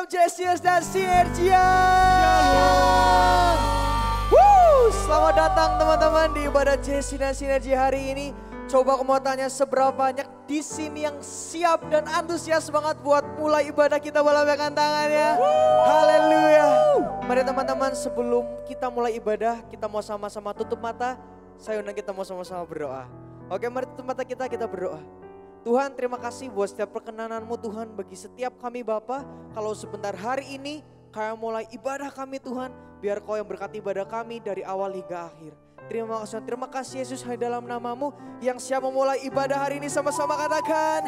Jesius dan Sinergia. Selamat datang teman-teman di ibadah Jesi dan Sinergia hari ini. Coba aku mau tanya seberapa banyak di sini yang siap dan antusias banget buat mulai ibadah kita, boleh lambaikan tangannya. Haleluya. Mari teman-teman, sebelum kita mulai ibadah, kita mau sama-sama tutup mata. Saya undang kita mau sama-sama berdoa. Oke, mari tutup mata kita berdoa. Tuhan, terima kasih buat setiap perkenanan-Mu Tuhan bagi setiap kami Bapa. Kalau sebentar hari ini Kau mulai ibadah kami Tuhan, biar Kau yang berkati ibadah kami dari awal hingga akhir. Terima kasih Yesus, hanya dalam nama-Mu yang siap memulai ibadah hari ini, sama-sama katakan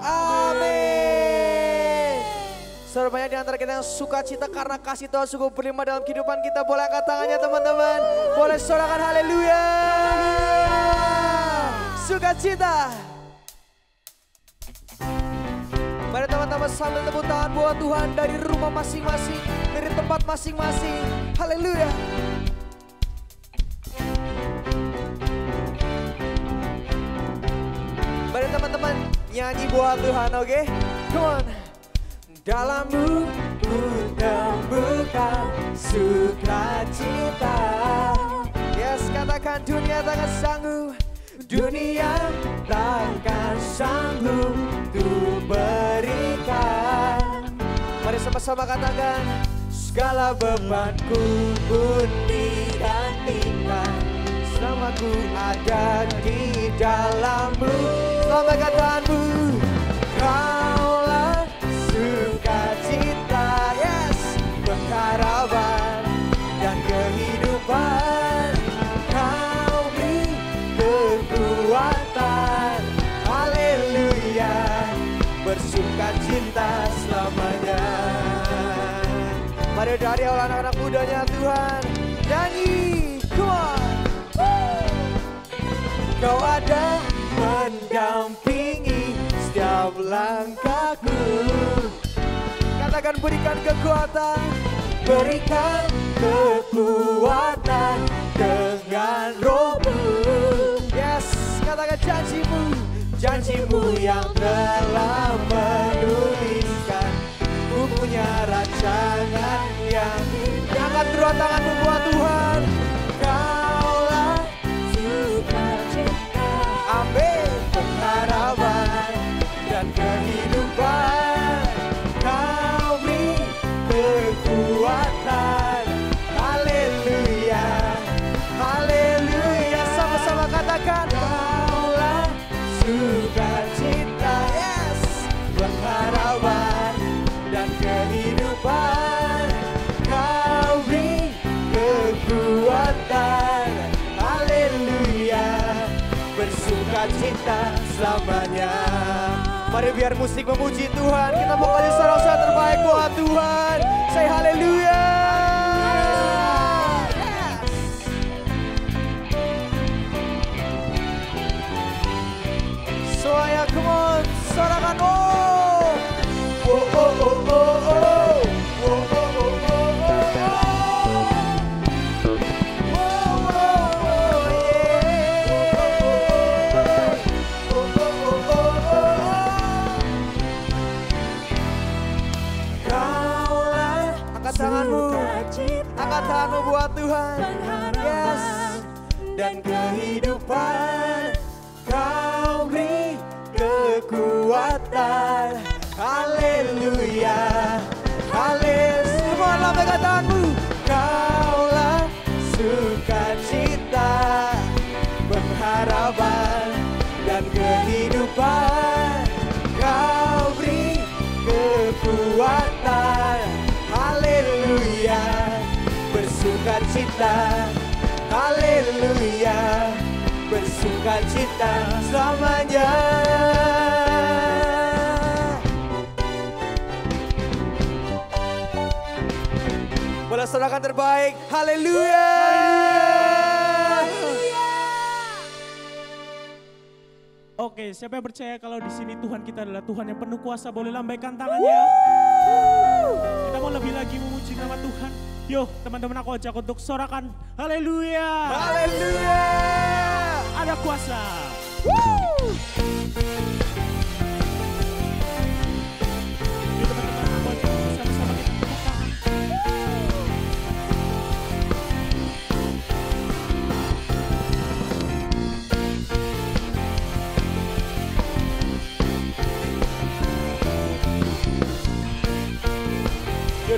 amin. Saudara, banyak di antara kita yang sukacita karena kasih Tuhan sungguh berlimpah dalam kehidupan kita. Boleh angkat tangannya teman-teman, boleh sorakan haleluya. Sukacita. Mari teman-teman sambil tepuk tangan buat Tuhan dari rumah masing-masing, dari tempat masing-masing. Haleluya. Mari teman-teman nyanyi buat Tuhan, oke? Come on. Dalam-Mu ku temukan sukacita. Yes, katakan dunia takkan sanggup. Dunia takkan sanggup untuk berikan. Mari sama-sama katakan, segala bebanku pun digantikan selama ku ada di dalam-Mu. Selamat katakan-Mu, Kaulah sukacita, yes, pengharapan dan kehidupan. Kau beri kekuatan, haleluya, bersukacita selamanya. Mari dari awal anak-anak mudanya Tuhan, nyanyi, come on. Kau ada mendampingi setiap langkahku. Katakan berikan kekuatan, berikan kekuatan dengan Roh-Mu. Yes, katakan janji-Mu, janji-Mu yang telah menuliskan bukunya rancangan yang angkat kedua tanganmu buat Tuhan. Kaulah sukacita, amin, pengharapan dan kehidupan. Kau beri kekuatan, haleluya, haleluya. Sama-sama katakan, Kaulah sukacita, yes, pengharapan dan kehidupan. Kau beri kekuatan, haleluya, bersukacita selamanya. Mari biar musik memuji Tuhan, kita mau kasih sorak-sorak terbaik buat Tuhan. Say haleluya. Yes. Soalnya come on, sorakan oh. Oh oh oh oh oh. Oh oh oh oh oh. Angkat tanganmu buat Tuhan, yes, dan kehidupan. Kau beri kekuatan, haleluya, haleluya. Semua lambaikan tanganmu. Kaulah sukacita, pengharapan dan kehidupan. Kau beri kekuatan, haleluya, bersukacita, haleluya, bersukacita selamanya. Boleh serahkan terbaik, haleluya. Oke, siapa yang percaya kalau di sini Tuhan kita adalah Tuhan yang penuh kuasa, boleh lambaikan tangannya. Kita mau lebih lagi memuji nama Tuhan. Yo, teman-teman, aku ajak untuk sorakan haleluya. Haleluya. Ada kuasa. Yo, teman-teman, aku ajak sama-sama kita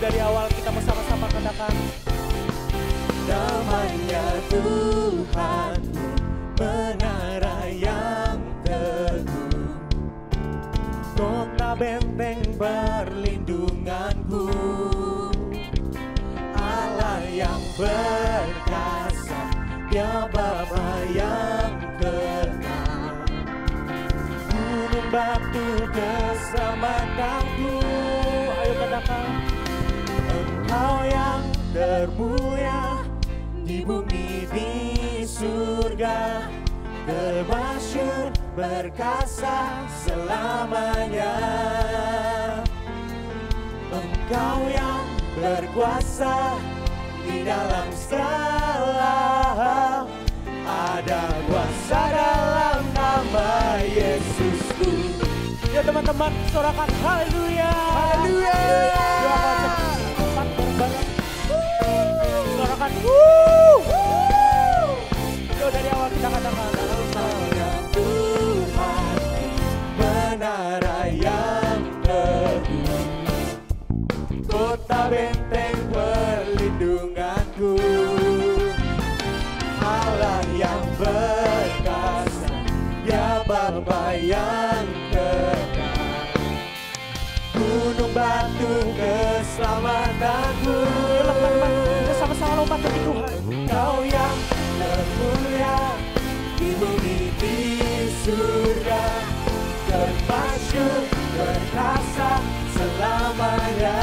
dari awal kita bersama-sama katakan. Namanya Tuhan, menara yang teguh, kota benteng perlindunganku, Allah yang berkasa, Dia Bapa yang kekal, gunung batu keselamatanku. Ayo katakan. Engkau yang termulia di bumi di surga, termasyhur berkasa selamanya. Engkau yang berkuasa di dalam segala hal, ada kuasa dalam nama Yesusku. Ya teman-teman, sorakan haleluya. Haleluya. Empat bareng-bareng. Sorakan. Yo dari awal kita katakan. Namanya Tuhan, menara yang teguh, kota benteng perlindunganku, Allah yang berkasa, Dia Bapa yang kekal, gunung batu keselamatanku. Kita sama-sama lompat bagi Tuhan. Kau yang termulia di bumi di surga, termasyhur berkasa selamanya.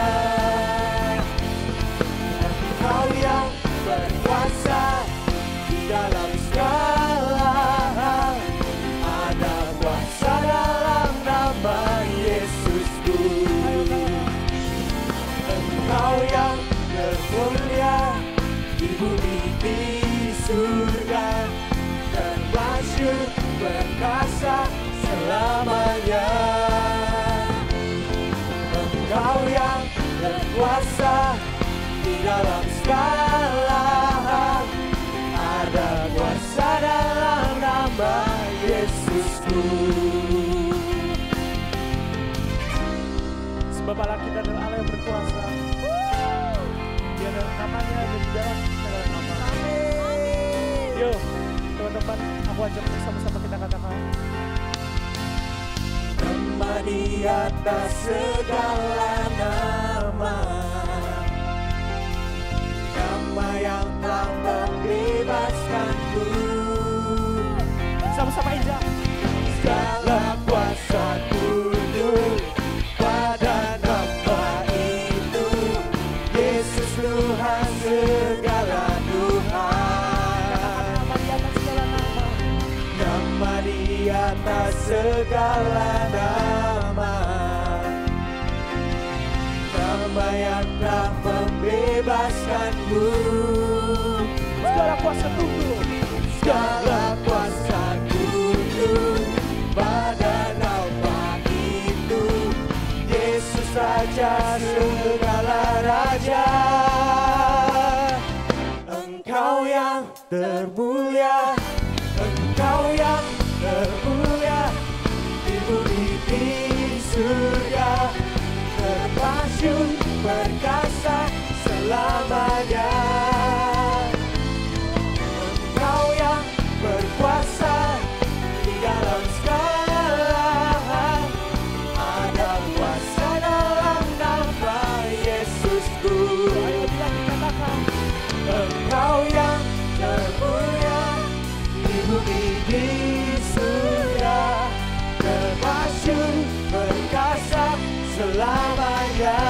Kau yang berkuasa di dalam segala hal, ada kuasa dalam nama Yesusku. Engkau yang termulia di bumi di surga, termasyhur berkasa selamanya. Engkau yang berkuasa di dalam segala hal, ada kuasa dalam nama Yesusku. Sebab Allah kita adalah Allah yang berkuasa. Dia adalah namanya dan di dalam segala nama. Yo, teman-teman, aku ajak bersama-sama kita katakan. Nama di atas segala nama, nama yang telah membebaskanku. Sama-sama injak. Segala kuasa tunduk pada nama itu, Yesus Tuhan segala Tuhan. Nama di atas segala nama, nama yang telah membebaskanku. Segala kuasa tunduk. Segala kuasa tunduk pada nama itu, Yesus Raja segala raja. Engkau yang termulia, Engkau yang termulia di bumi di surga, termasyhur berkasa selamanya. Engkau yang berkuasa di dalam segala hal, ada kuasa dalam nama Yesusku. Ayo bilang dikatakan. Engkau yang termulia di bumi di surga, termasyhur berkasa selamanya.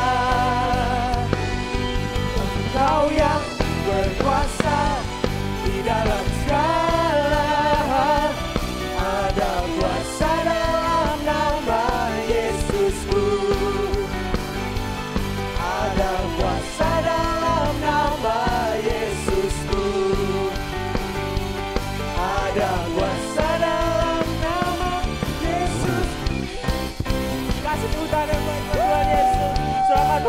Engkau yang berkuasa di dalam segala hal, ada kuasa dalam nama Yesusku. Ada kuasa dalam nama Yesusku. Ada kuasa dalam nama Yesus. Kasih tepuk yang baik buat Tuhan Yesus. Silakan.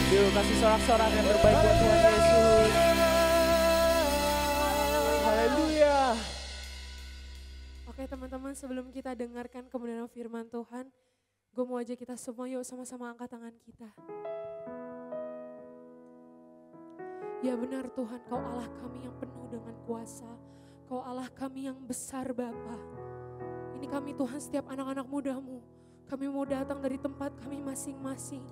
Yuk kasih sorak-sorak yang terbaik buat Tuhan Yesus. Haleluya. Oke teman-teman, sebelum kita dengarkan kebenaran firman Tuhan, gue mau ajak kita semua yuk sama-sama angkat tangan kita. Ya benar Tuhan, Kau Allah kami yang penuh dengan kuasa. Kau Allah kami yang besar Bapa. Ini kami Tuhan, setiap anak-anak muda-Mu. Kami mau datang dari tempat kami masing-masing.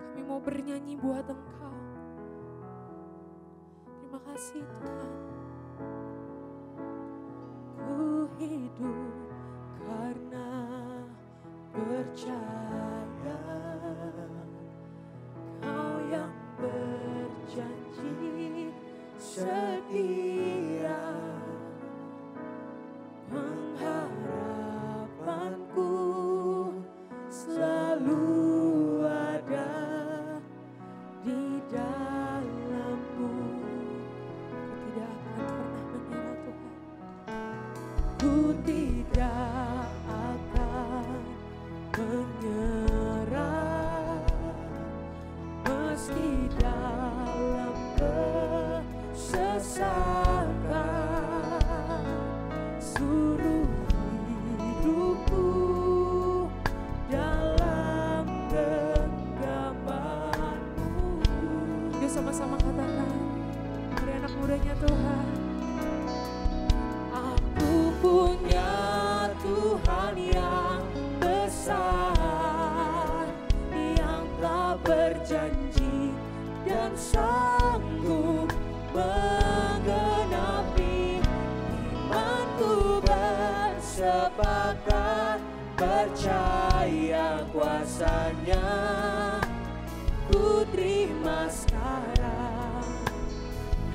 Kami mau bernyanyi buat Engkau. Terima kasih Tuhan. Ku hidup karena percaya Kau yang berjanji setia. Pengharapanku selalu ada di dalam-Mu. Ku tidak akan pernah menyerah Tuhan. Ku tidak akan menyerah meski dalam kesesakan. Suruh hidupku dalam genggaman-Mu. Yuk sama-sama katakan, dari anak mudanya Tuhan. Aku punya Tuhan yang besar, yang telah berjanji dan sanggup menggenapi. Imanku bersepakat percaya kuasa-Nya. Ku terima sekarang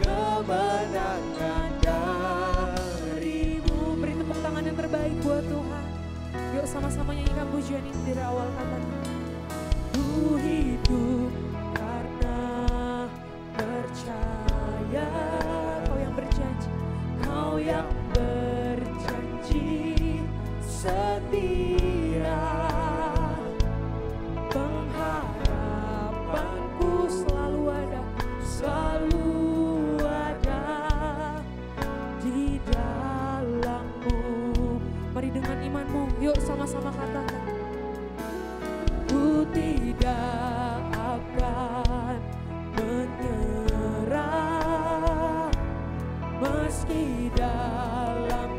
kemenangan dari-Mu. Beri tepuk tangan yang terbaik buat Tuhan. Yuk sama-sama nyanyikan pujian ini dari awal kata-kata. Ku hidup karena percaya Kau yang berjanji. Kau yang berjanji setia. Pengharapanku selalu ada di dalam-Mu. Mari dengan iman-Mu, yuk sama-sama katakan. Ku tidak akan menyerah meski dalam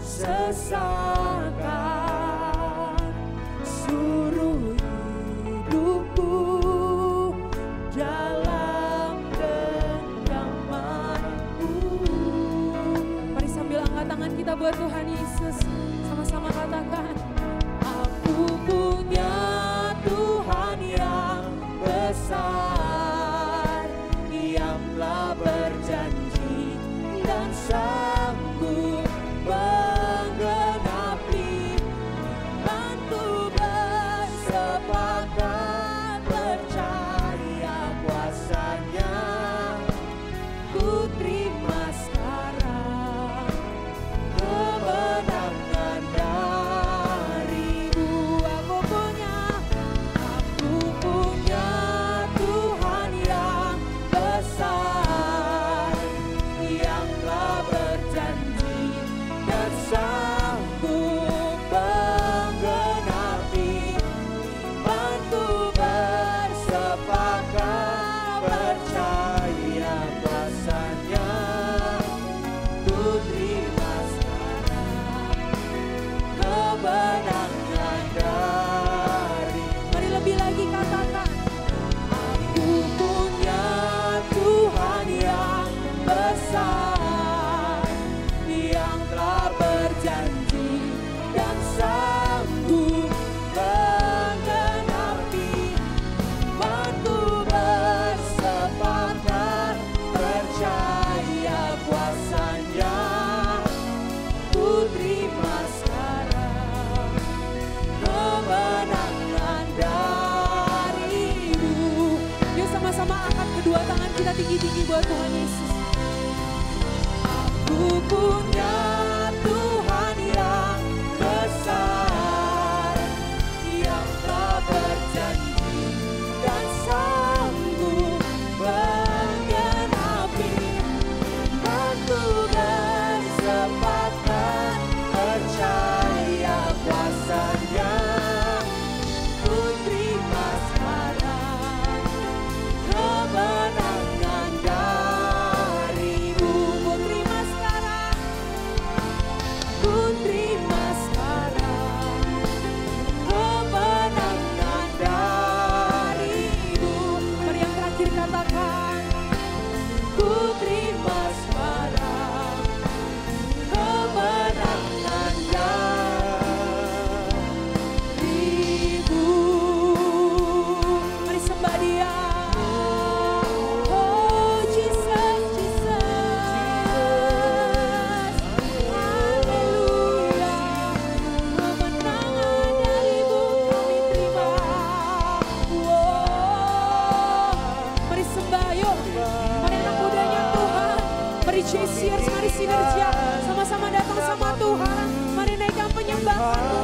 kesesakan. Suruh hidupku dalam genggaman-Mu. Mari sambil angkat tangan kita buat Tuhan Yesus, sama-sama katakan. Aku punya Tuhan yang besar, yang telah berjanji dan sanggup menggenapi. Imanku bersepakat percaya kuasa-Nya. Ku terima sekarang kemenangan dari-Mu. Aku punya Tuhan yang besar, yang telah berjanji dan sanggup menggenapi. Imanku bersepakat percaya kuasa-Nya. Ku terima sekarang kemenangan dari. Mari lebih lagi katakan. Aku punya Tuhan yang besar, yang telah berjanji dan sanggup menggenapi. Imanku bersepakat percaya kuasa-Nya. Ku terima sekarang kemenangan dari-Mu. Yuk sama-sama angkat kedua tangan kita tinggi-tinggi buat Tuhan Yesus. Aku punya Tuhan yang besar, yang telah berjanji dan sanggup menggenapi. Imanku bersepakat katakan, ku terima sekarang kemenangan darimu. Mari sembah Dia. Oh Jesus, Jesus. Haleluya. Kemenangan darimu kami terima. Wow. Mari sembah yuk. Mari anak mudanya Tuhan. Mari Jesiers, mari Sinergia. Sama-sama datang sama Tuhan. Mari naikkan penyembahanmu.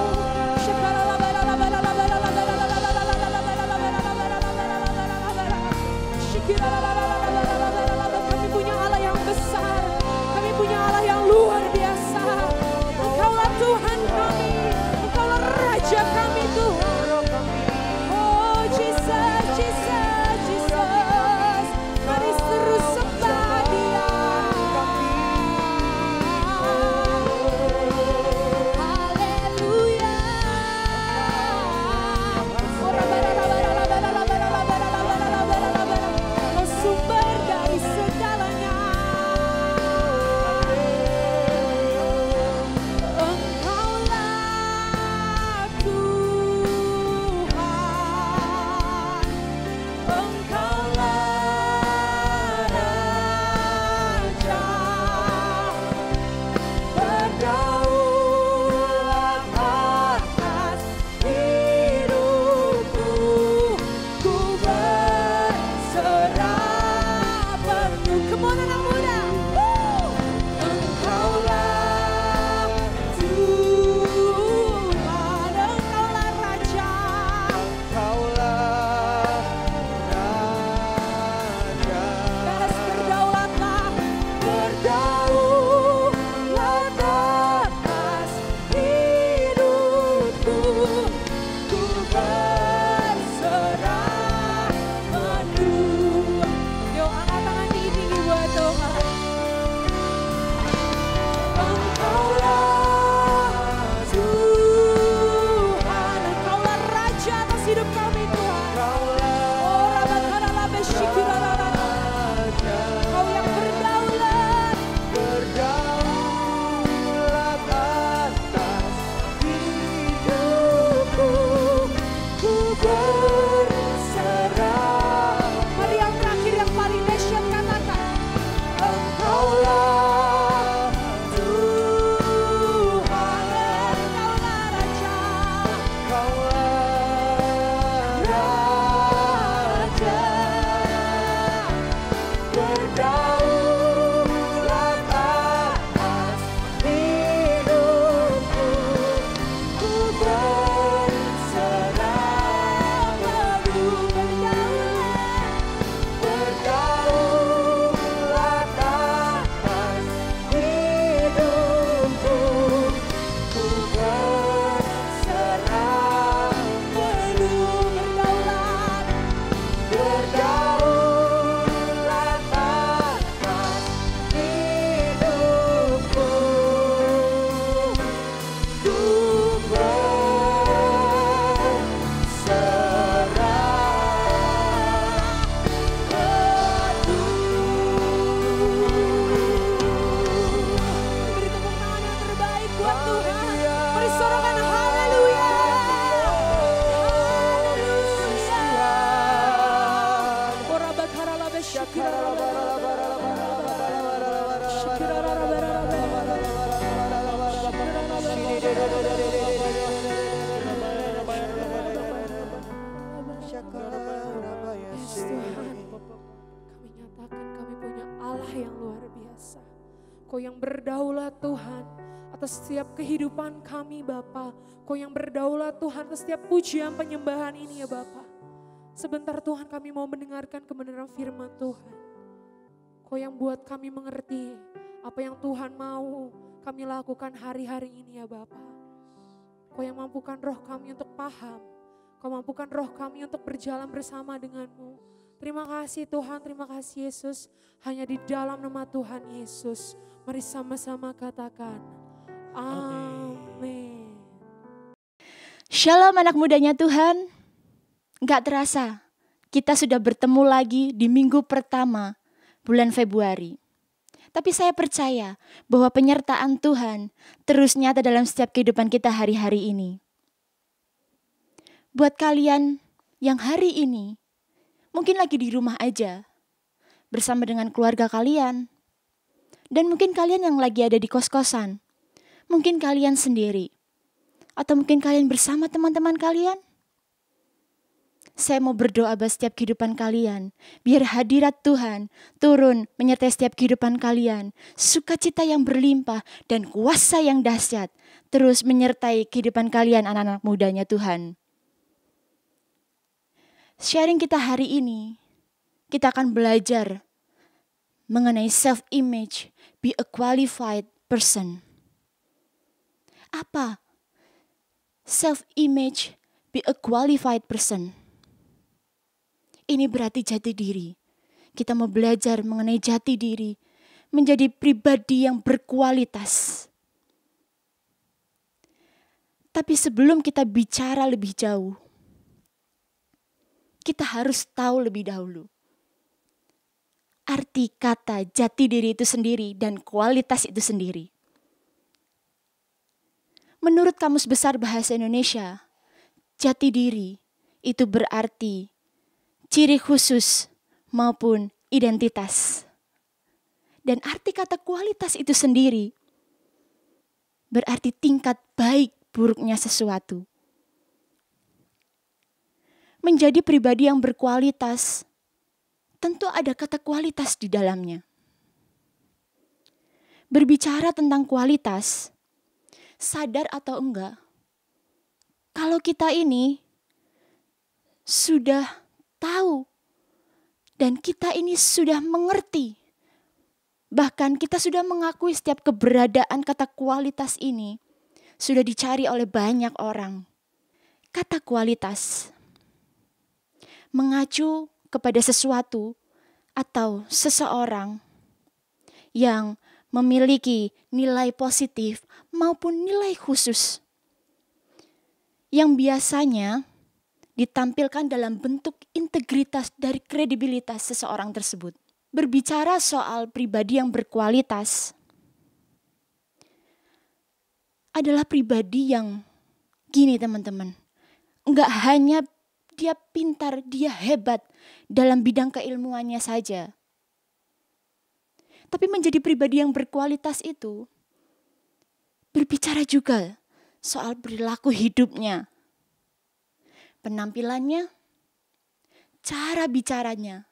Kami punya Allah yang besar. Kami punya Allah yang luar biasa. Engkaulah Tuhan kami. Engkaulah Raja kami Tuhan. Oh Jesus, Jesus, Jesus. Mari terus sembah Dia. Haleluya. Oh sumber dari segalanya. Engkaulah Tuhan. Engkaulah Raja. Berdaulat atas hidupku, ku berserah penuh. Come on anak muda. Engkaulah Tuhan, Engkaulah Raja. Beres berdaulatlah, berdaulat atas hidupku, ku berserah penuh. Yuk angkat tangan tinggi-tinggi buat Tuhan. Engkaulah Tuhan, Engkaulah Raja atas hidup kami Tuhan. Oh Rabbakarala Beshikirala. Kau yang berdaulat. Ku berserah. Mari yang terakhir yang paling dahsyat katakan. Engkaulah Tuhan, Engkaulah Raja. Raja. Berdaulat atas hidupku, ku berserah penuh. Berdaulat atas hidupku, ku berserah penuh. Berdaulat atas hidupku, ku beri tepuk tangan yang terbaik buat Tuhan. Beri sorongan haleluya. Haleluya. Ora bakarala Yes, Tuhan. Kami nyatakan kami punya Allah yang luar biasa. Kau yang berdaulat Tuhan atas setiap kehidupan kami Bapa. Kau yang berdaulat Tuhan atas setiap pujian penyembahan ini ya Bapa. Sebentar Tuhan kami mau mendengarkan kebenaran firman Tuhan. Kau yang buat kami mengerti apa yang Tuhan mau kami lakukan hari-hari ini ya Bapa. Kau yang mampukan roh kami untuk paham. Kau mampukan roh kami untuk berjalan bersama dengan-Mu. Terima kasih Tuhan, terima kasih Yesus. Hanya di dalam nama Tuhan Yesus. Mari sama-sama katakan, amin. Shalom anak mudanya Tuhan. Gak terasa, kita sudah bertemu lagi di minggu pertama bulan Februari. Tapi saya percaya bahwa penyertaan Tuhan terus nyata dalam setiap kehidupan kita hari-hari ini. Buat kalian yang hari ini mungkin lagi di rumah aja bersama dengan keluarga kalian. Dan mungkin kalian yang lagi ada di kos-kosan. Mungkin kalian sendiri. Atau mungkin kalian bersama teman-teman kalian. Saya mau berdoa buat setiap kehidupan kalian. Biar hadirat Tuhan turun menyertai setiap kehidupan kalian. Sukacita yang berlimpah dan kuasa yang dahsyat terus menyertai kehidupan kalian anak-anak mudanya Tuhan. Sharing kita hari ini, kita akan belajar mengenai self-image, be a qualified person. Apa? Self-image, be a qualified person. Ini berarti jati diri. Kita mau belajar mengenai jati diri, menjadi pribadi yang berkualitas. Tapi sebelum kita bicara lebih jauh, kita harus tahu lebih dahulu arti kata jati diri itu sendiri dan kualitas itu sendiri. Menurut Kamus Besar Bahasa Indonesia, jati diri itu berarti ciri khusus maupun identitas. Dan arti kata kualitas itu sendiri berarti tingkat baik buruknya sesuatu. Menjadi pribadi yang berkualitas, tentu ada kata kualitas di dalamnya. Berbicara tentang kualitas, sadar atau enggak, kalau kita ini sudah tahu dan kita ini sudah mengerti, bahkan kita sudah mengakui setiap keberadaan kata kualitas ini sudah dicari oleh banyak orang. Kata kualitas mengacu kepada sesuatu atau seseorang yang memiliki nilai positif maupun nilai khusus yang biasanya ditampilkan dalam bentuk integritas dari kredibilitas seseorang tersebut. Berbicara soal pribadi yang berkualitas adalah pribadi yang gini teman-teman, enggak hanya dia pintar, dia hebat dalam bidang keilmuannya saja. Tapi menjadi pribadi yang berkualitas itu berbicara juga soal perilaku hidupnya, penampilannya, cara bicaranya,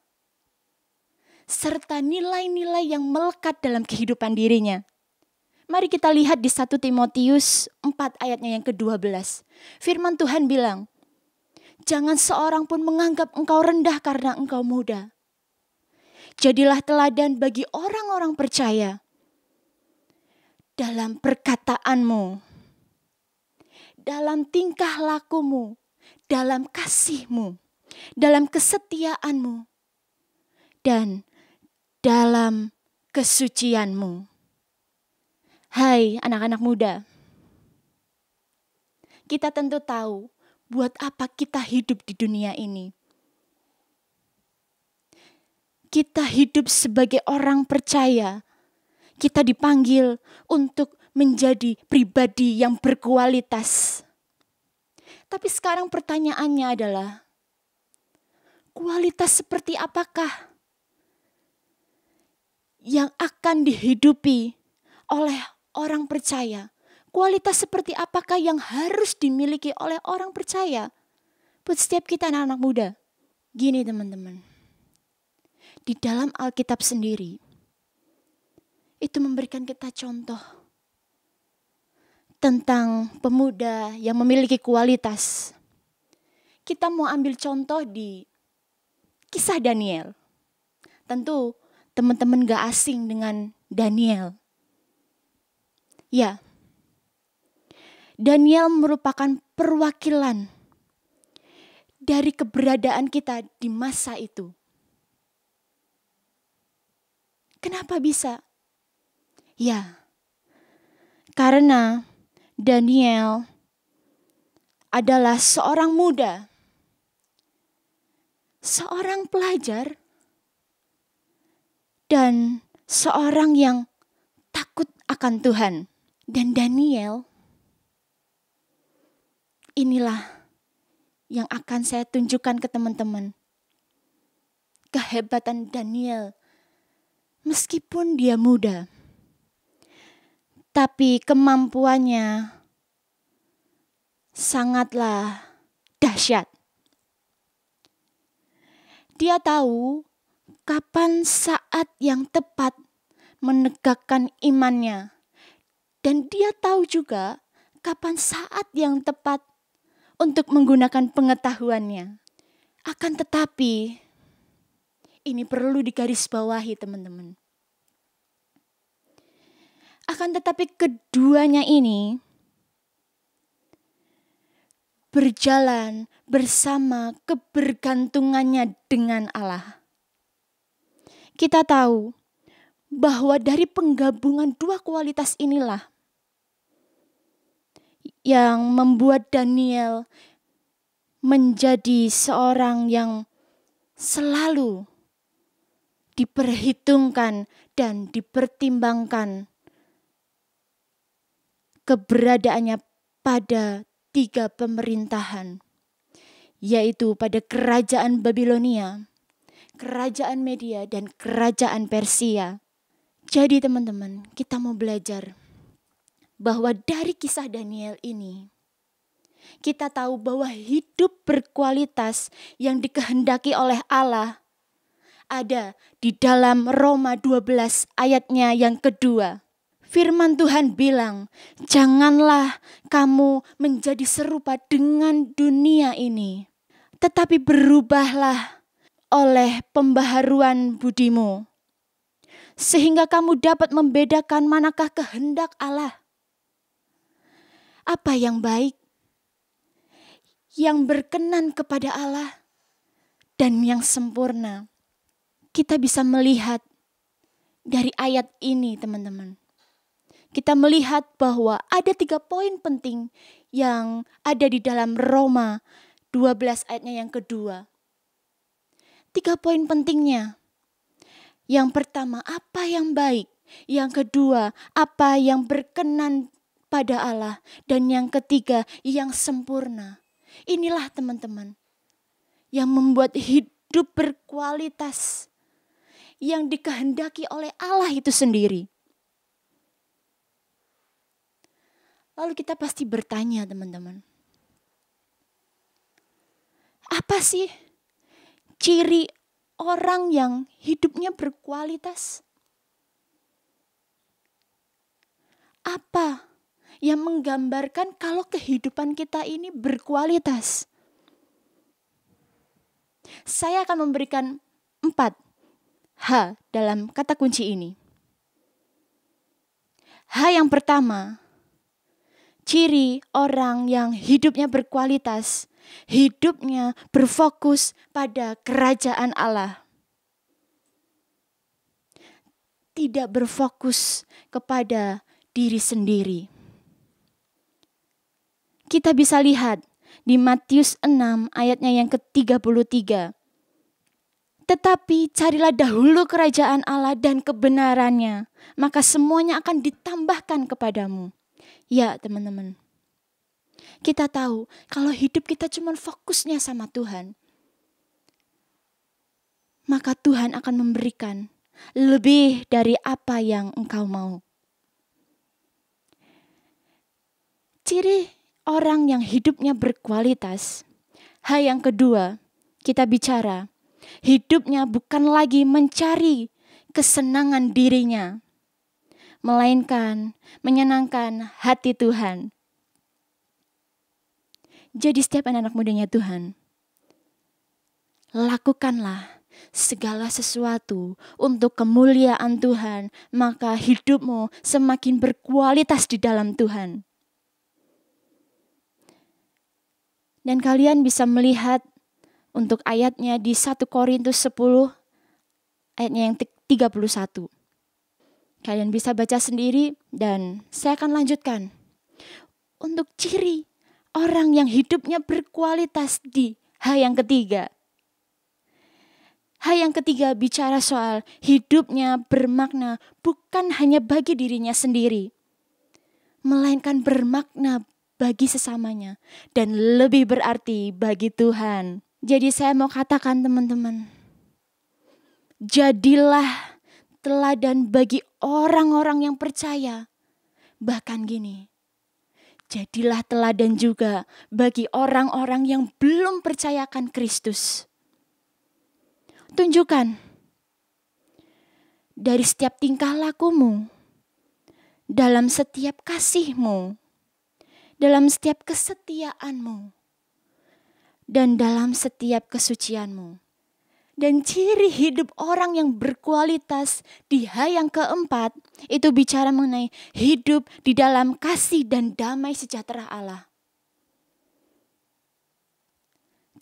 serta nilai-nilai yang melekat dalam kehidupan dirinya. Mari kita lihat di 1 Timotius 4 ayatnya yang ke-12. Firman Tuhan bilang, jangan seorang pun menganggap engkau rendah karena engkau muda. Jadilah teladan bagi orang-orang percaya dalam perkataanmu, dalam tingkah lakumu, dalam kasihmu, dalam kesetiaanmu, dan dalam kesucianmu. Hai anak-anak muda, kita tentu tahu buat apa kita hidup di dunia ini. Kita hidup sebagai orang percaya. Kita dipanggil untuk menjadi pribadi yang berkualitas. Tapi sekarang pertanyaannya adalah, kualitas seperti apakah yang akan dihidupi oleh orang percaya? Kualitas seperti apakah yang harus dimiliki oleh orang percaya? Buat setiap kita anak-anak muda. Gini teman-teman. Di dalam Alkitab sendiri, itu memberikan kita contoh tentang pemuda yang memiliki kualitas. Kita mau ambil contoh di kisah Daniel. Tentu teman-teman gak asing dengan Daniel. Ya, Daniel merupakan perwakilan dari keberadaan kita di masa itu. Kenapa bisa? Ya, karena Daniel adalah seorang muda, seorang pelajar dan seorang yang takut akan Tuhan. Dan Daniel, inilah yang akan saya tunjukkan ke teman-teman. Kehebatan Daniel, meskipun dia muda, tapi kemampuannya sangatlah dahsyat. Dia tahu kapan saat yang tepat menegakkan imannya. Dan dia tahu juga kapan saat yang tepat untuk menggunakan pengetahuannya. Akan tetapi, ini perlu digarisbawahi teman-teman. Akan tetapi keduanya ini berjalan bersama kebergantungannya dengan Allah. Kita tahu bahwa dari penggabungan dua kualitas inilah yang membuat Daniel menjadi seorang yang selalu diperhitungkan dan dipertimbangkan keberadaannya pada 3 pemerintahan, yaitu pada kerajaan Babilonia, kerajaan Media, dan kerajaan Persia. Jadi teman-teman, kita mau belajar bahwa dari kisah Daniel ini, kita tahu bahwa hidup berkualitas yang dikehendaki oleh Allah ada di dalam Roma 12 ayatnya yang kedua. Firman Tuhan bilang, janganlah kamu menjadi serupa dengan dunia ini, tetapi berubahlah oleh pembaharuan budimu, sehingga kamu dapat membedakan manakah kehendak Allah. Apa yang baik, yang berkenan kepada Allah, dan yang sempurna. Kita bisa melihat dari ayat ini teman-teman. Kita melihat bahwa ada 3 poin penting yang ada di dalam Roma 12 ayatnya yang kedua. 3 poin pentingnya. Yang pertama, apa yang baik. Yang kedua, apa yang berkenan pada Allah. Dan yang ketiga, yang sempurna. Inilah teman-teman yang membuat hidup berkualitas yang dikehendaki oleh Allah itu sendiri. Lalu kita pasti bertanya teman-teman, apa sih ciri orang yang hidupnya berkualitas? Apa yang menggambarkan kalau kehidupan kita ini berkualitas? Saya akan memberikan 4 H dalam kata kunci ini. H yang pertama, ciri orang yang hidupnya berkualitas, hidupnya berfokus pada kerajaan Allah. Tidak berfokus kepada diri sendiri. Kita bisa lihat di Matius 6 ayatnya yang ke-33. Tetapi carilah dahulu kerajaan Allah dan kebenarannya, maka semuanya akan ditambahkan kepadamu. Ya teman-teman, kita tahu kalau hidup kita cuma fokusnya sama Tuhan, maka Tuhan akan memberikan lebih dari apa yang engkau mau. Ciri orang yang hidupnya berkualitas. Hal yang kedua, kita bicara, hidupnya bukan lagi mencari kesenangan dirinya, melainkan menyenangkan hati Tuhan. Jadi setiap anak-anak mudanya Tuhan, lakukanlah segala sesuatu untuk kemuliaan Tuhan, maka hidupmu semakin berkualitas di dalam Tuhan. Dan kalian bisa melihat untuk ayatnya di 1 Korintus 10 ayatnya yang 31. Kalian bisa baca sendiri dan saya akan lanjutkan. Untuk ciri orang yang hidupnya berkualitas di H yang ketiga. Hal yang ketiga bicara soal hidupnya bermakna bukan hanya bagi dirinya sendiri, melainkan bermakna bagi sesamanya dan lebih berarti bagi Tuhan. Jadi saya mau katakan teman-teman, jadilah teladan bagi orang-orang yang percaya. Bahkan gini, jadilah teladan juga bagi orang-orang yang belum percayakan Kristus. Tunjukkan dari setiap tingkah lakumu, dalam setiap kasihmu, dalam setiap kesetiaanmu, dan dalam setiap kesucianmu. Dan ciri hidup orang yang berkualitas di hal yang keempat itu bicara mengenai hidup di dalam kasih dan damai sejahtera Allah.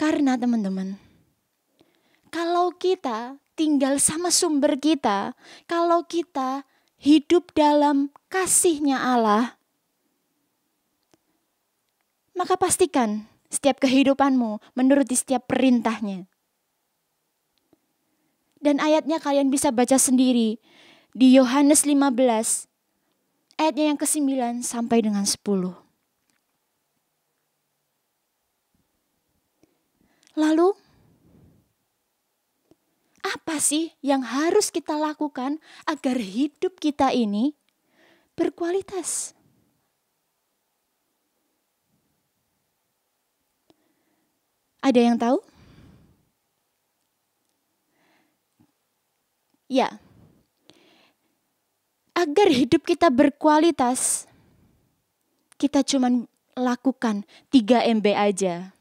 Karena teman-teman, kalau kita tinggal sama sumber kita, kalau kita hidup dalam kasih-Nya Allah, maka pastikan setiap kehidupanmu menuruti setiap perintah-Nya. Dan ayatnya kalian bisa baca sendiri di Yohanes 15, ayatnya yang ke-9 sampai dengan 10. Lalu, apa sih yang harus kita lakukan agar hidup kita ini berkualitas? Ada yang tahu? Ya. Agar hidup kita berkualitas, kita cuma lakukan 3 MB aja.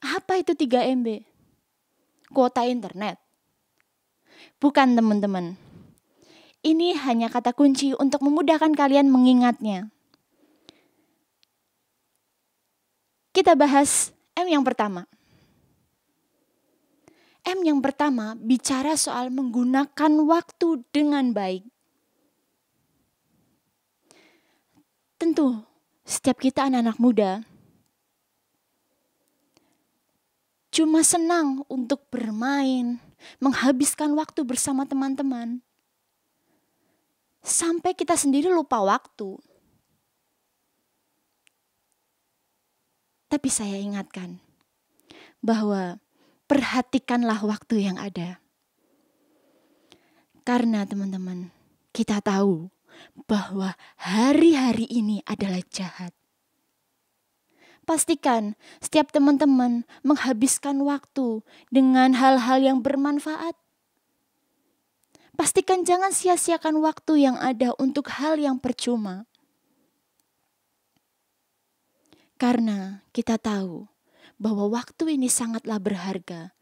Apa itu 3 MB? Kuota internet. Bukan teman-teman. Ini hanya kata kunci untuk memudahkan kalian mengingatnya. Kita bahas M yang pertama. M yang pertama bicara soal menggunakan waktu dengan baik. Tentu setiap kita anak-anak muda cuma senang untuk bermain, menghabiskan waktu bersama teman-teman. Sampai kita sendiri lupa waktu. Tapi saya ingatkan bahwa perhatikanlah waktu yang ada. Karena teman-teman, kita tahu bahwa hari-hari ini adalah jahat. Pastikan setiap teman-teman menghabiskan waktu dengan hal-hal yang bermanfaat. Pastikan jangan sia-siakan waktu yang ada untuk hal yang percuma. Karena kita tahu bahwa waktu ini sangatlah berharga.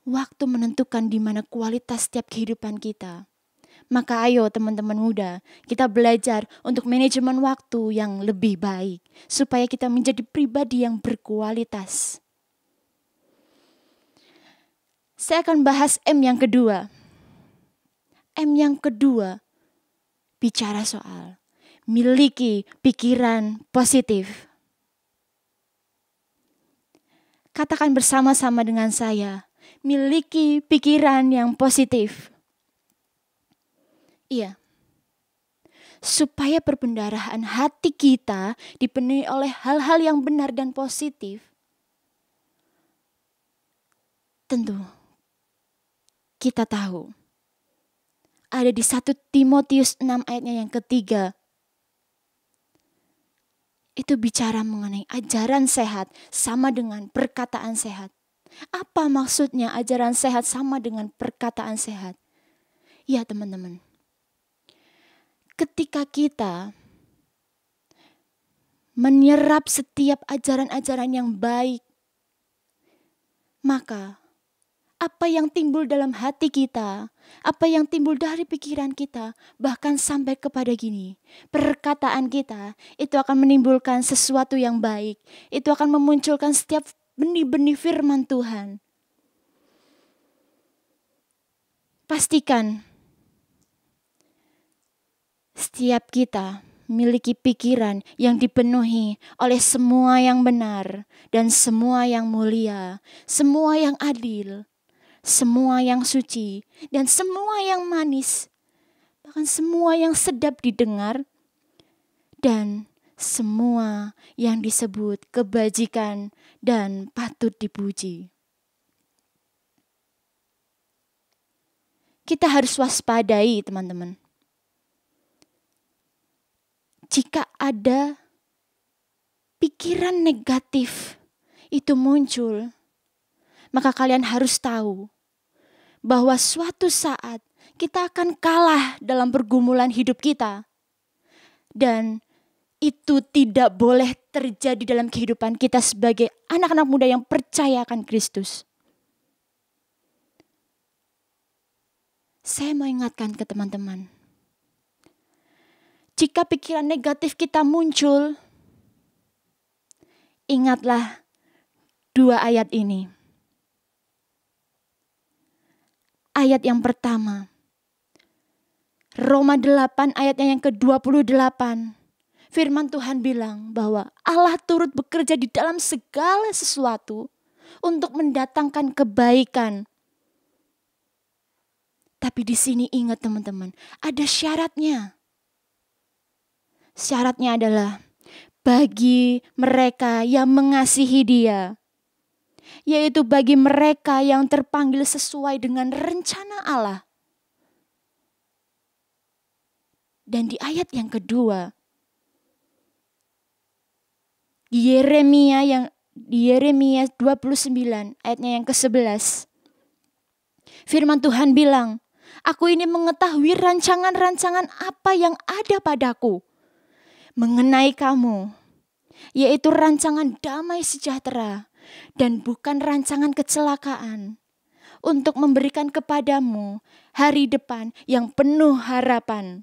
Waktu menentukan di mana kualitas setiap kehidupan kita. Maka ayo teman-teman muda, kita belajar untuk manajemen waktu yang lebih baik. Supaya kita menjadi pribadi yang berkualitas. Saya akan bahas M yang kedua. M yang kedua bicara soal miliki pikiran positif. Katakan bersama-sama dengan saya, miliki pikiran yang positif. Iya, supaya perbendaharaan hati kita dipenuhi oleh hal-hal yang benar dan positif. Tentu, kita tahu, ada di 1 Timotius 6 ayatnya yang ketiga. Itu bicara mengenai ajaran sehat sama dengan perkataan sehat. Apa maksudnya ajaran sehat sama dengan perkataan sehat? Ya teman-teman. Ketika kita menyerap setiap ajaran-ajaran yang baik, maka apa yang timbul dalam hati kita, apa yang timbul dari pikiran kita, bahkan sampai kepada gini, perkataan kita itu akan menimbulkan sesuatu yang baik. Itu akan memunculkan setiap benih-benih firman Tuhan. Pastikan setiap kita memiliki pikiran yang dipenuhi oleh semua yang benar dan semua yang mulia, semua yang adil, semua yang suci, dan semua yang manis, bahkan semua yang sedap didengar, dan semua yang disebut kebajikan dan patut dipuji. Kita harus waspadai, teman-teman. Jika ada pikiran negatif itu muncul, maka kalian harus tahu bahwa suatu saat kita akan kalah dalam pergumulan hidup kita. Dan itu tidak boleh terjadi dalam kehidupan kita sebagai anak-anak muda yang percaya akan Kristus. Saya mau ingatkan ke teman-teman. Jika pikiran negatif kita muncul, ingatlah 2 ayat ini. Ayat yang pertama, Roma 8 ayatnya yang ke-28. Firman Tuhan bilang bahwa Allah turut bekerja di dalam segala sesuatu untuk mendatangkan kebaikan. Tapi di sini ingat teman-teman, ada syaratnya. Syaratnya adalah bagi mereka yang mengasihi Dia, yaitu bagi mereka yang terpanggil sesuai dengan rencana Allah. Dan di ayat yang kedua, di Yeremia 29 ayatnya yang ke-11. Firman Tuhan bilang, "Aku ini mengetahui rancangan-rancangan apa yang ada padaku mengenai kamu, yaitu rancangan damai sejahtera dan bukan rancangan kecelakaan, untuk memberikan kepadamu hari depan yang penuh harapan."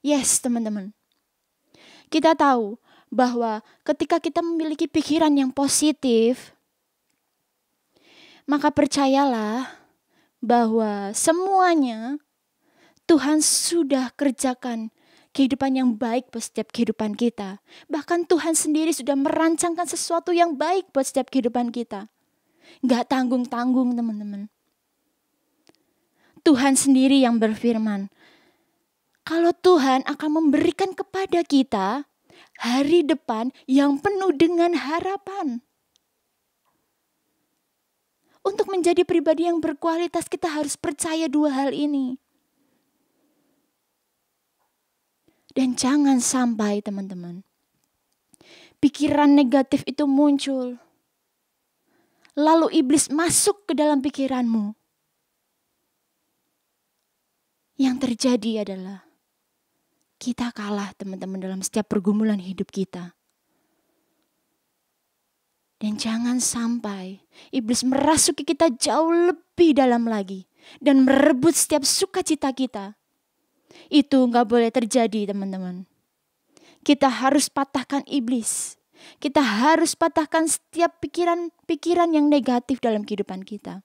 Yes, teman-teman. Kita tahu bahwa ketika kita memiliki pikiran yang positif, maka percayalah bahwa semuanya Tuhan sudah kerjakan kehidupan yang baik buat setiap kehidupan kita. Bahkan Tuhan sendiri sudah merancangkan sesuatu yang baik buat setiap kehidupan kita. Gak tanggung-tanggung, teman-teman. Tuhan sendiri yang berfirman, kalau Tuhan akan memberikan kepada kita hari depan yang penuh dengan harapan. Untuk menjadi pribadi yang berkualitas, kita harus percaya 2 hal ini. Dan jangan sampai, teman-teman, pikiran negatif itu muncul, lalu iblis masuk ke dalam pikiranmu. Yang terjadi adalah kita kalah, teman-teman, dalam setiap pergumulan hidup kita. Dan jangan sampai iblis merasuki kita jauh lebih dalam lagi dan merebut setiap sukacita kita. Itu gak boleh terjadi, teman-teman. Kita harus patahkan iblis. Kita harus patahkan setiap pikiran yang negatif dalam kehidupan kita.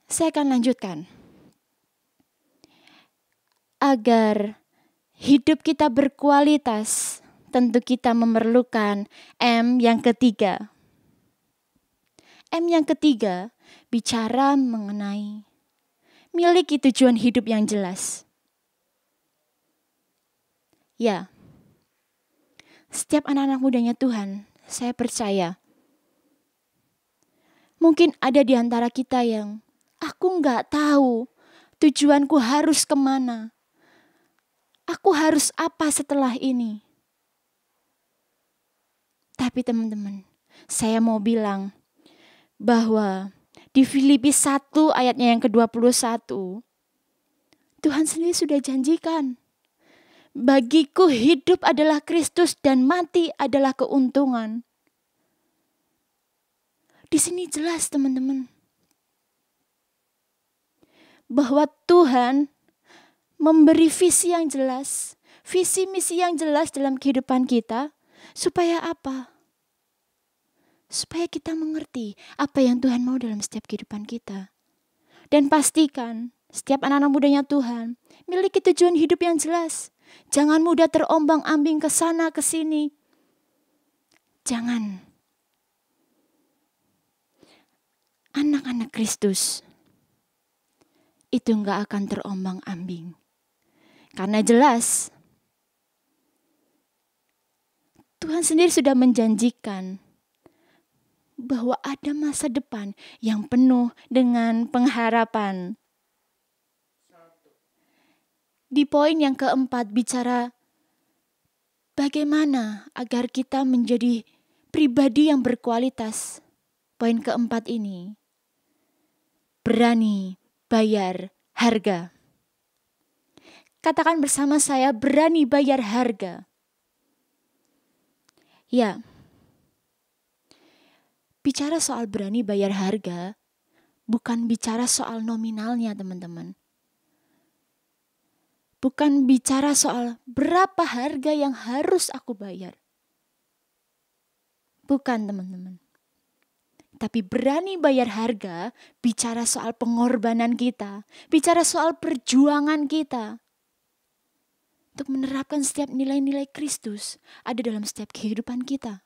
Saya akan lanjutkan. Agar hidup kita berkualitas, tentu kita memerlukan M yang ketiga. M yang ketiga bicara mengenai miliki tujuan hidup yang jelas. Ya, setiap anak-anak mudanya Tuhan, saya percaya, mungkin ada di antara kita yang, aku gak tahu tujuanku harus kemana. Aku harus apa setelah ini? Tapi teman-teman, saya mau bilang bahwa di Filipi 1 ayatnya yang ke-21, Tuhan sendiri sudah janjikan, bagiku hidup adalah Kristus dan mati adalah keuntungan. Di sini jelas, teman-teman, bahwa Tuhan memberi visi yang jelas, visi misi yang jelas dalam kehidupan kita. Supaya apa? Supaya kita mengerti apa yang Tuhan mau dalam setiap kehidupan kita. Dan pastikan setiap anak-anak mudanya Tuhan, miliki tujuan hidup yang jelas. Jangan mudah terombang-ambing ke sana ke sini. Jangan. Anak-anak Kristus itu enggak akan terombang-ambing. Karena jelas Tuhan sendiri sudah menjanjikan bahwa ada masa depan yang penuh dengan pengharapan. Di poin yang keempat bicara bagaimana agar kita menjadi pribadi yang berkualitas. Poin keempat ini, berani bayar harga. Katakan bersama saya, berani bayar harga. Ya, bicara soal berani bayar harga, bukan bicara soal nominalnya teman-teman. Bukan bicara soal berapa harga yang harus aku bayar. Bukan teman-teman. Tapi berani bayar harga, bicara soal pengorbanan kita. Bicara soal perjuangan kita. Untuk menerapkan setiap nilai-nilai Kristus ada dalam setiap kehidupan kita.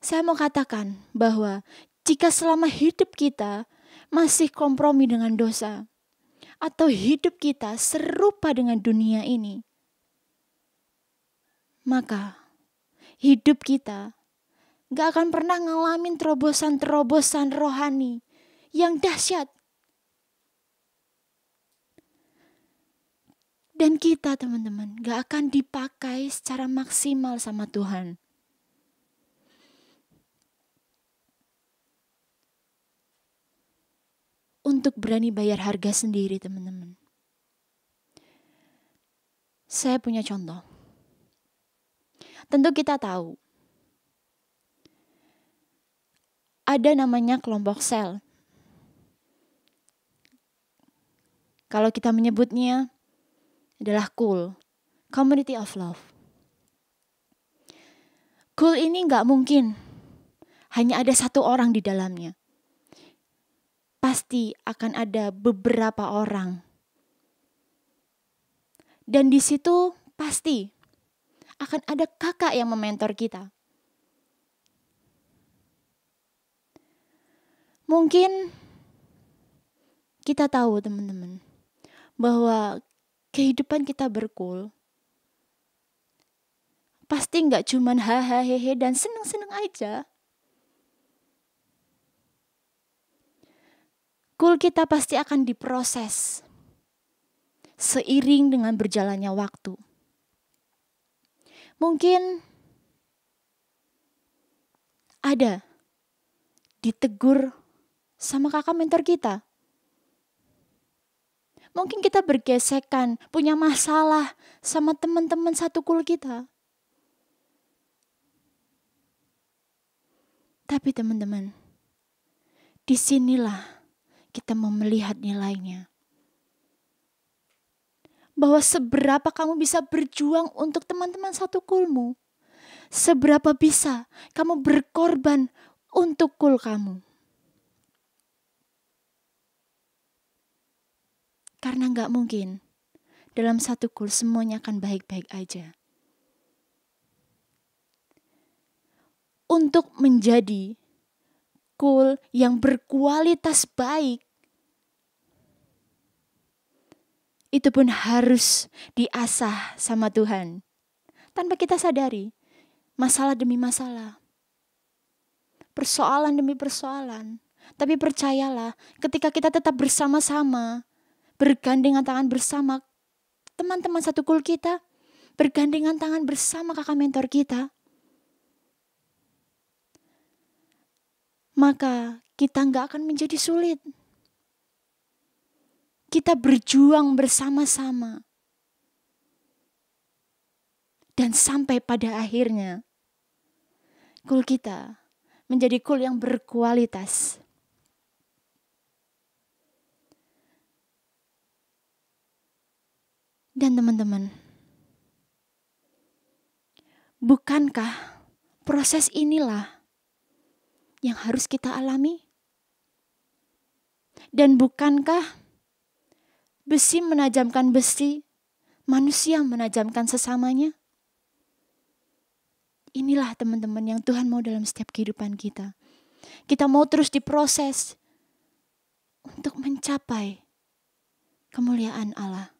Saya mau katakan bahwa jika selama hidup kita masih kompromi dengan dosa, atau hidup kita serupa dengan dunia ini, maka hidup kita gak akan pernah ngalamin terobosan-terobosan rohani yang dahsyat. Dan kita teman-teman gak akan dipakai secara maksimal sama Tuhan. Untuk berani bayar harga sendiri teman-teman. Saya punya contoh. Tentu kita tahu. Ada namanya kelompok sel. Kalau kita menyebutnya adalah KUL, Community of Love. KUL ini gak mungkin hanya ada satu orang di dalamnya. Pasti akan ada beberapa orang. Dan di situ pasti akan ada kakak yang mementor kita. Mungkin kita tahu teman-teman bahwa kehidupan kita berKUL pasti nggak cuman hahaha hehe dan seneng-seneng aja. KUL kita pasti akan diproses seiring dengan berjalannya waktu. Mungkin ada ditegur sama kakak mentor kita. Mungkin kita bergesekan, punya masalah sama teman-teman satu KUL kita. Tapi teman-teman, disinilah kita mau melihat nilainya. Bahwa seberapa kamu bisa berjuang untuk teman-teman satu KUL-mu. Seberapa bisa kamu berkorban untuk KUL kamu. Karena gak mungkin dalam satu KUL semuanya akan baik-baik aja. Untuk menjadi KUL yang berkualitas baik, itu pun harus diasah sama Tuhan. Tanpa kita sadari, masalah demi masalah, persoalan demi persoalan. Tapi percayalah, ketika kita tetap bersama-sama, bergandengan tangan bersama teman-teman satu KUL kita, bergandengan tangan bersama kakak mentor kita, maka kita gak akan menjadi sulit. Kita berjuang bersama-sama. Dan sampai pada akhirnya, KUL kita menjadi KUL yang berkualitas. Dan teman-teman, bukankah proses inilah yang harus kita alami? Dan bukankah besi menajamkan besi, manusia menajamkan sesamanya? Inilah teman-teman yang Tuhan mau dalam setiap kehidupan kita. Kita mau terus diproses untuk mencapai kemuliaan Allah.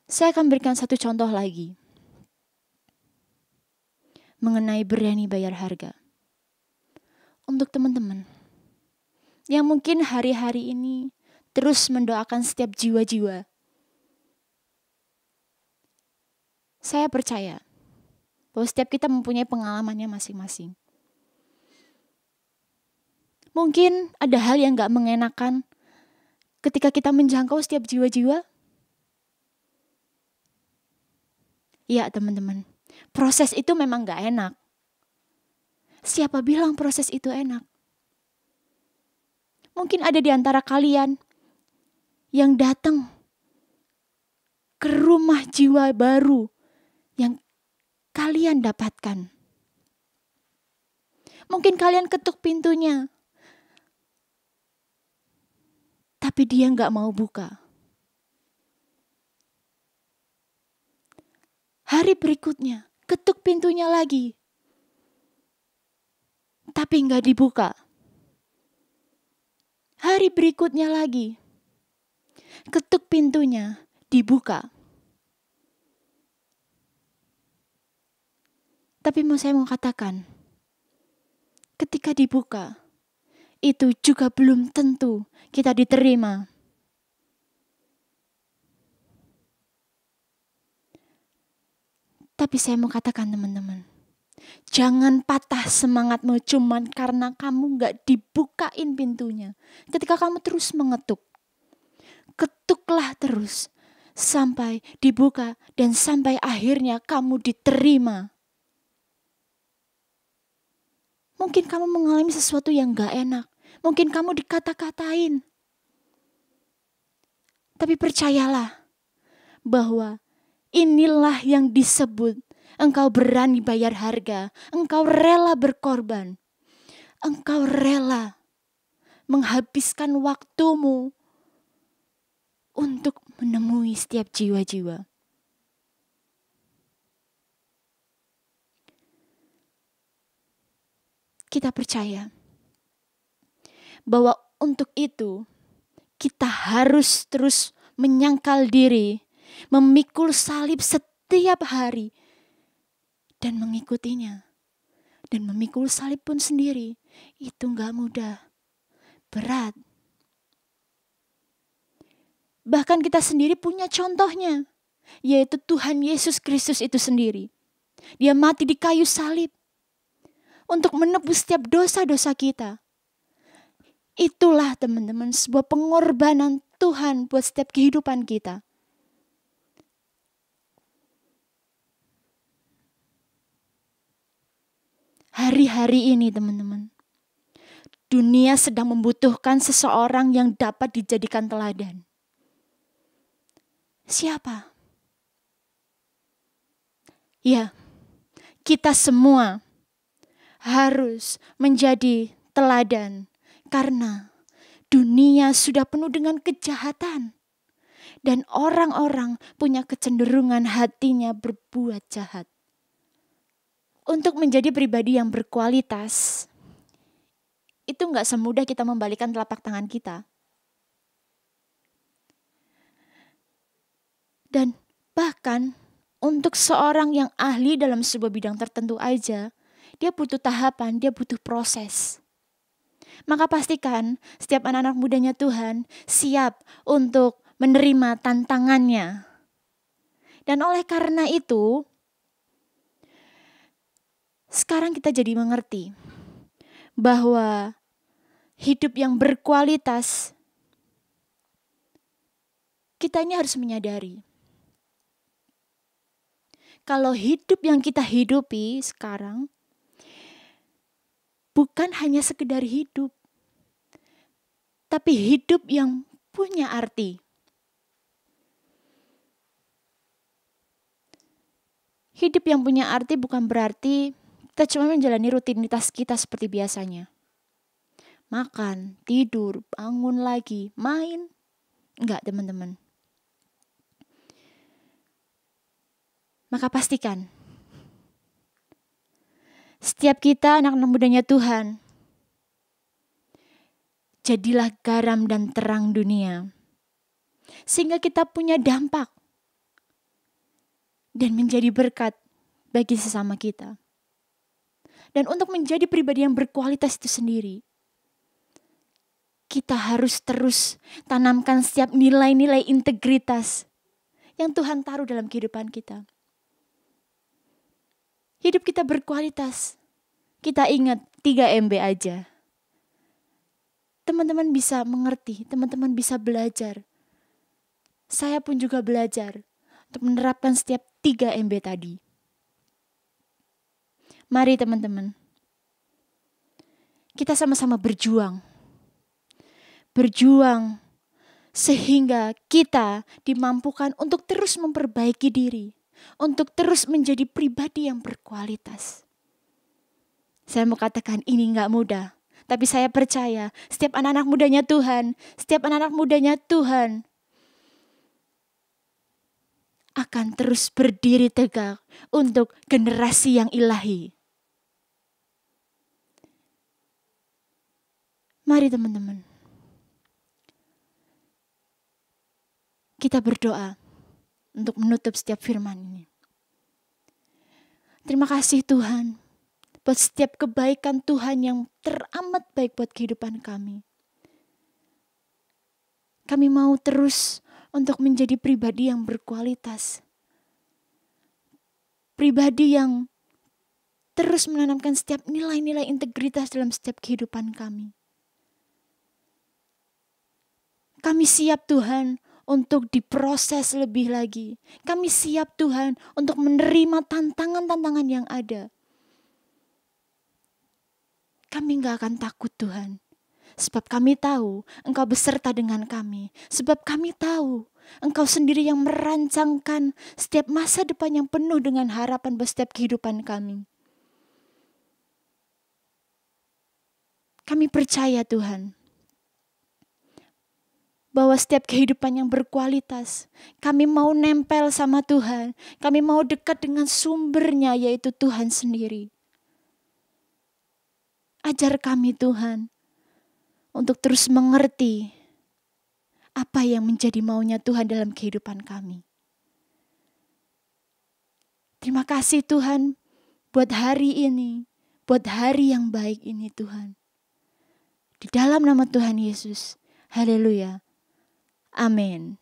Saya akan berikan satu contoh lagi mengenai berani bayar harga. Untuk teman-teman yang mungkin hari-hari ini terus mendoakan setiap jiwa-jiwa, saya percaya bahwa setiap kita mempunyai pengalamannya masing-masing. Mungkin ada hal yang gak mengenakan ketika kita menjangkau setiap jiwa-jiwa. Ya teman-teman, proses itu memang gak enak. Siapa bilang proses itu enak? Mungkin ada di antara kalian yang datang ke rumah jiwa baru yang kalian dapatkan. Mungkin kalian ketuk pintunya, tapi dia gak mau buka. Hari berikutnya, ketuk pintunya lagi, tapi gak dibuka. Hari berikutnya lagi, ketuk pintunya, dibuka. Tapi saya mau katakan, ketika dibuka, itu juga belum tentu kita diterima. Tapi saya mau katakan teman-teman, jangan patah semangatmu cuman karena kamu gak dibukain pintunya. Ketika kamu terus mengetuk, ketuklah terus sampai dibuka dan sampai akhirnya kamu diterima. Mungkin kamu mengalami sesuatu yang gak enak. Mungkin kamu dikata-katain. Tapi percayalah bahwa inilah yang disebut engkau berani bayar harga. Engkau rela berkorban. Engkau rela menghabiskan waktumu untuk menemui setiap jiwa-jiwa. Kita percaya bahwa untuk itu kita harus terus menyangkal diri, memikul salib setiap hari dan mengikutinya. Dan memikul salib pun sendiri itu gak mudah, berat. Bahkan kita sendiri punya contohnya, yaitu Tuhan Yesus Kristus itu sendiri. Dia mati di kayu salib untuk menebus setiap dosa-dosa kita. Itulah teman-teman sebuah pengorbanan Tuhan buat setiap kehidupan kita. Hari-hari ini teman-teman, dunia sedang membutuhkan seseorang yang dapat dijadikan teladan. Siapa? Ya, kita semua harus menjadi teladan karena dunia sudah penuh dengan kejahatan dan orang-orang punya kecenderungan hatinya berbuat jahat. Untuk menjadi pribadi yang berkualitas, itu gak semudah kita membalikan telapak tangan kita. Dan bahkan untuk seorang yang ahli dalam sebuah bidang tertentu aja, dia butuh tahapan, dia butuh proses. Maka pastikan setiap anak-anak mudanya Tuhan siap untuk menerima tantangannya. Dan oleh karena itu, sekarang kita jadi mengerti bahwa hidup yang berkualitas, kita ini harus menyadari kalau hidup yang kita hidupi sekarang bukan hanya sekedar hidup, tapi hidup yang punya arti. Hidup yang punya arti bukan berarti Kita cuma menjalani rutinitas kita seperti biasanya. Makan, tidur, bangun lagi, main. Enggak, teman-teman. Maka pastikan, setiap kita anak-anak mudanya Tuhan, jadilah garam dan terang dunia. Sehingga kita punya dampak dan menjadi berkat bagi sesama kita. Dan untuk menjadi pribadi yang berkualitas itu sendiri, kita harus terus tanamkan setiap nilai-nilai integritas yang Tuhan taruh dalam kehidupan kita. Hidup kita berkualitas. Kita ingat 3 MB aja. Teman-teman bisa mengerti, teman-teman bisa belajar. Saya pun juga belajar untuk menerapkan setiap 3 MB tadi. Mari teman-teman, kita sama-sama berjuang. Berjuang sehingga kita dimampukan untuk terus memperbaiki diri. Untuk terus menjadi pribadi yang berkualitas. Saya mau katakan ini gak mudah. Tapi saya percaya setiap anak-anak mudanya Tuhan, akan terus berdiri tegak untuk generasi yang ilahi. Mari teman-teman, kita berdoa untuk menutup setiap firman ini. Terima kasih Tuhan buat setiap kebaikan Tuhan yang teramat baik buat kehidupan kami. Kami mau terus untuk menjadi pribadi yang berkualitas. Pribadi yang terus menanamkan setiap nilai-nilai integritas dalam setiap kehidupan kami. Kami siap Tuhan untuk diproses lebih lagi. Kami siap Tuhan untuk menerima tantangan-tantangan yang ada. Kami gak akan takut Tuhan. Sebab kami tahu Engkau beserta dengan kami. Sebab kami tahu Engkau sendiri yang merancangkan setiap masa depan yang penuh dengan harapan buat setiap kehidupan kami. Kami percaya Tuhan, bahwa setiap kehidupan yang berkualitas, kami mau nempel sama Tuhan. Kami mau dekat dengan sumbernya, yaitu Tuhan sendiri. Ajar kami Tuhan, untuk terus mengerti apa yang menjadi maunya Tuhan dalam kehidupan kami. Terima kasih Tuhan, buat hari ini, buat hari yang baik ini Tuhan. Di dalam nama Tuhan Yesus, haleluya. Amin.